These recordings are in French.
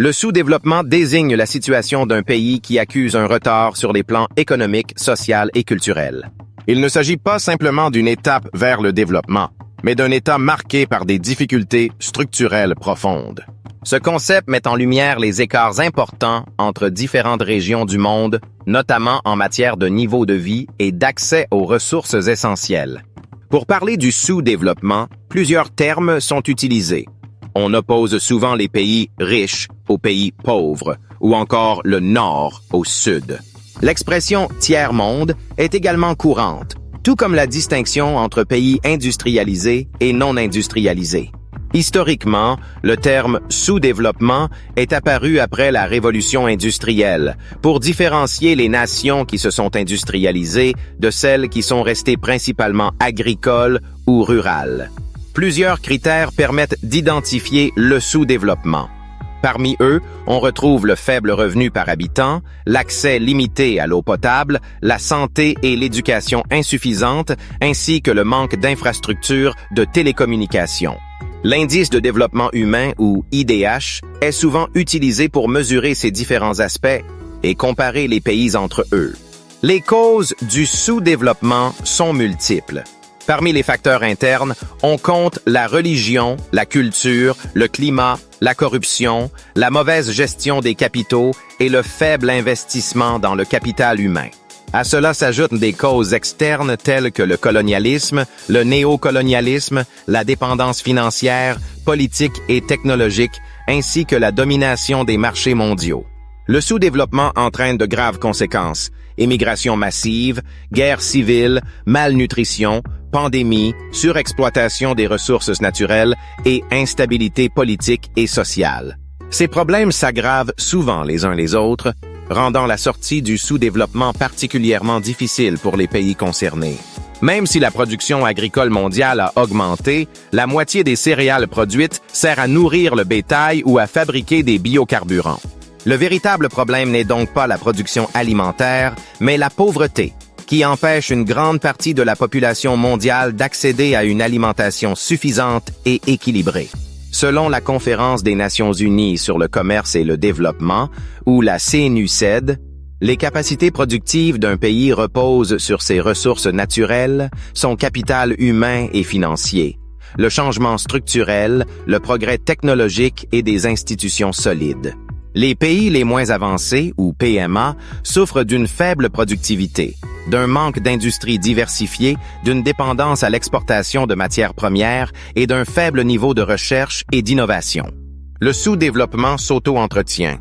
Le sous-développement désigne la situation d'un pays qui accuse un retard sur les plans économiques, social et culturel. Il ne s'agit pas simplement d'une étape vers le développement, mais d'un état marqué par des difficultés structurelles profondes. Ce concept met en lumière les écarts importants entre différentes régions du monde, notamment en matière de niveau de vie et d'accès aux ressources essentielles. Pour parler du sous-développement, plusieurs termes sont utilisés. On oppose souvent les pays riches aux pays pauvres, ou encore le Nord au Sud. L'expression « tiers-monde » est également courante, tout comme la distinction entre pays industrialisés et non industrialisés. Historiquement, le terme « sous-développement » est apparu après la révolution industrielle pour différencier les nations qui se sont industrialisées de celles qui sont restées principalement agricoles ou rurales. Plusieurs critères permettent d'identifier le sous-développement. Parmi eux, on retrouve le faible revenu par habitant, l'accès limité à l'eau potable, la santé et l'éducation insuffisantes, ainsi que le manque d'infrastructures de télécommunications. L'indice de développement humain, ou IDH, est souvent utilisé pour mesurer ces différents aspects et comparer les pays entre eux. Les causes du sous-développement sont multiples. Parmi les facteurs internes, on compte la religion, la culture, le climat, la corruption, la mauvaise gestion des capitaux et le faible investissement dans le capital humain. À cela s'ajoutent des causes externes telles que le colonialisme, le néocolonialisme, la dépendance financière, politique et technologique, ainsi que la domination des marchés mondiaux. Le sous-développement entraîne de graves conséquences: émigration massive, guerre civile, malnutrition, pandémie, surexploitation des ressources naturelles et instabilité politique et sociale. Ces problèmes s'aggravent souvent les uns les autres, rendant la sortie du sous-développement particulièrement difficile pour les pays concernés. Même si la production agricole mondiale a augmenté, la moitié des céréales produites sert à nourrir le bétail ou à fabriquer des biocarburants. Le véritable problème n'est donc pas la production alimentaire, mais la pauvreté, qui empêche une grande partie de la population mondiale d'accéder à une alimentation suffisante et équilibrée. Selon la Conférence des Nations Unies sur le commerce et le développement, ou la CNUSED, les capacités productives d'un pays reposent sur ses ressources naturelles, son capital humain et financier, le changement structurel, le progrès technologique et des institutions solides. Les pays les moins avancés, ou PMA, souffrent d'une faible productivité, d'un manque d'industries diversifiées, d'une dépendance à l'exportation de matières premières et d'un faible niveau de recherche et d'innovation. Le sous-développement s'auto-entretient.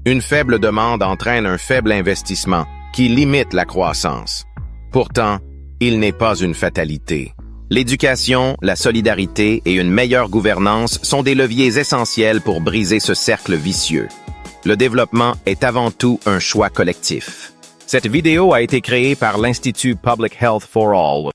Une faible demande entraîne un faible investissement, qui limite la croissance. Pourtant, il n'est pas une fatalité. L'éducation, la solidarité et une meilleure gouvernance sont des leviers essentiels pour briser ce cercle vicieux. Le développement est avant tout un choix collectif. Cette vidéo a été créée par l'Institut Public Health for All.